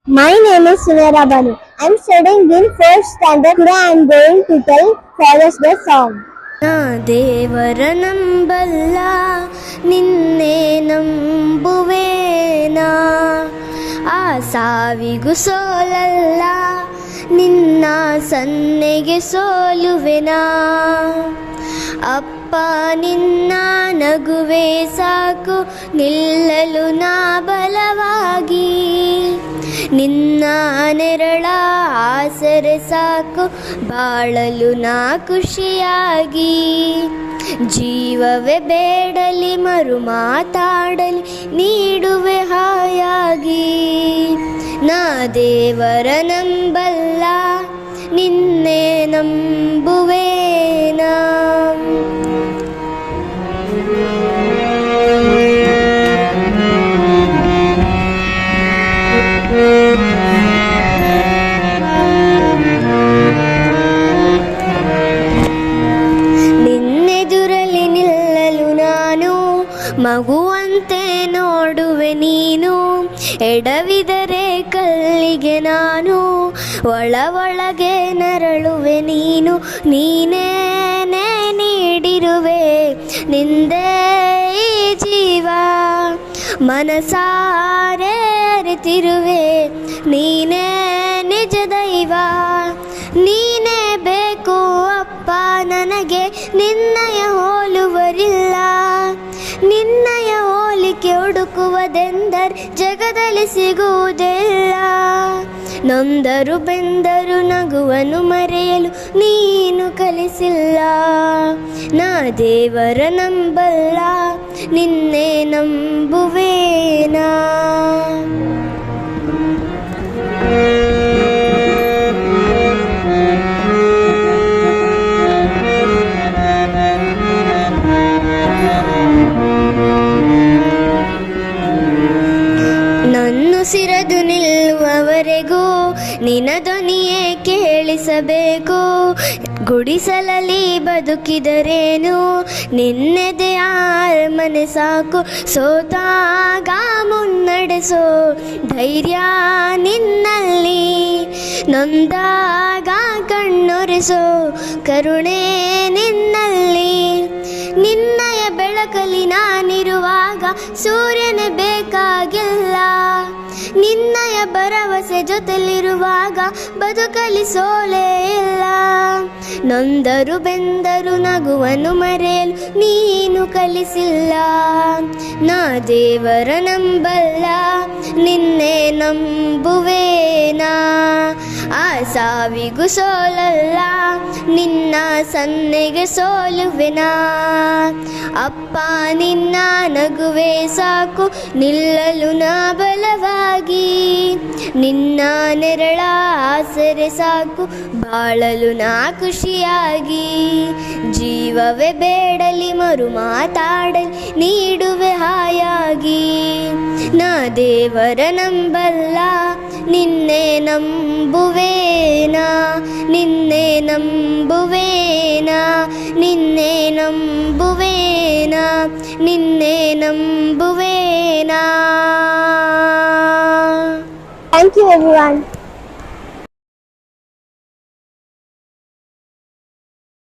My name is Sunera Banu. I am studying in 4th standard. Today I am going to tell Father's Day song. ನಾ ದೇವರ ನಂಬಲ್ಲ ನಿನ್ನೆ ನಂಬುವೇನಾ, ಆ ಸಾವಿಗೂ ಸೋಲಲ್ಲ ನಿನ್ನ ಸನ್ನೆಗೆ ಸೋಲುವೆನಾ. ಅಪ್ಪ ನಿನ್ನ ನಗುವೆ ಸಾಕು ನಿಲ್ಲಲು ನಾ ಬಲವಾಗಿ, ನಿನ್ನ ನೆರಳ ಆಸರೆ ಸಾಕು ಬಾಳಲು ನಾ ಖುಷಿಯಾಗಿ. ಜೀವವೇ ಬೇಡಲಿ ಮರು ಮಾತಾಡಲಿ ನೀಡುವೆ ಹಾಯಾಗಿ. ನಾ ದೇವರ ನಂಬಲ್ಲ ನಿನ್ನೆ ನಂಬುವೇನಾ. ನಿನ್ನೆದುರಲ್ಲಿ ನಿಲ್ಲಲು ನಾನು ಮಗುವಂತೆ ನೋಡುವೆ ನೀನು. ಎಡವಿದರೆ ಕಲ್ಲಿಗೆ ನಾನು ಒಳಗೆ ನರಳುವೆ ನೀನು. ನೀನೇನೇ ನೀಡಿರುವೆ ನಿಂದೇ ಈ ಜೀವ, ಮನಸಾರೆ ಅರಿತಿರುವೆ ನೀನೇ ನಿಜ ದೈವ. ನೀನೇ ಬೇಕು ಅಪ್ಪ ನನಗೆ, ನಿನ್ನಯ ಹೋಲುವರಿಲ್ಲ. ನಿನ್ನಯ ಹೋಲಿಕೆ ಹುಡುಕುವುದೆಂದರೆ ಜಗದಲ್ಲಿ ಸಿಗುವುದಿಲ್ಲ. ನೊಂದರು ಬೆಂದರು ನಗುವನ್ನು ಮರೆಯಲು ನೀನು ಕಲಿಸಿಲ್ಲ. ನಾ ದೇವರ ನಂಬಲ್ಲ ನಿನ್ನೆ ನಂಬುವೇನಾ. ನನ್ನುಸಿರದು ನಿಲ್ಲುವವರೆಗೂ ನಿನ್ನ ಧ್ವನಿಯೇ ಕೇಳಿಸಬೇಕು. ಗುಡಿಸಲಲ್ಲಿ ಬದುಕಿದರೇನು ನಿನ್ನೆದೆಯ ಮನೆ ಸಾಕು. ಸೋತಾಗ ಮುನ್ನಡೆಸೋ ಧೈರ್ಯ ನಿನ್ನಲ್ಲಿ, ನೊಂದಾಗ ಕಣ್ಣೊರೆಸೋ ಕರುಣೆ ನಿನ್ನಲ್ಲಿ. ನಿನ್ನಯ ಬೆಳಕಲ್ಲಿ ನಾನಿರುವಾಗ ಸೂರ್ಯನೇ ಬೇಕಾಗಿಲ್ಲ. ನಿನ್ನಯ ಭರವಸೆ ಜೊತೆಲಿರುವಾಗ ಬದುಕಲಿ ಸೋಲೇ ಇಲ್ಲ. ನೊಂದರು ಬೆಂದರು ನಗುವನ್ನು ಮರೆಯಲು ನೀನು ಕಲಿಸಿಲ್ಲ. ನಾ ದೇವರ ನಂಬಲ್ಲ ನಿನ್ನೆ ನಂಬುವೇನಾ. ಆ ಸಾವಿಗೂ ಸೋಲಲ್ಲ ನಿನ್ನ ಸನ್ನೆಗೆ ಸೋಲುವೆನಾ. ಅಪ್ಪ ನಿನ್ನ ನಗುವೆ ಸಾಕು ನಿಲ್ಲಲು ನಾ ಬಲವಾಗಿ, ನಿನ್ನ ನೆರಳ ಆಸರೆ ಸಾಕು ಬಾಳಲು ನಾ ಖುಷಿಯಾಗಿ. ಜೀವವೇ ಬೇಡಲಿ ಮರು ಮಾತಾಡಲಿ ನೀಡುವೆ ಹಾಯಾಗಿ. ನಾ ದೇವರ ನಂಬಲ್ಲ ನಿನ್ನೆ ನಂಬುವೇನಾ. ನಿನ್ನೆ ನಂಬುವೇನಾ. ನಿನ್ನೆ ನಂಬುವೇನಾ. ನಿನ್ನೆ ನಂಬುವೇನಾ. Thank you everyone.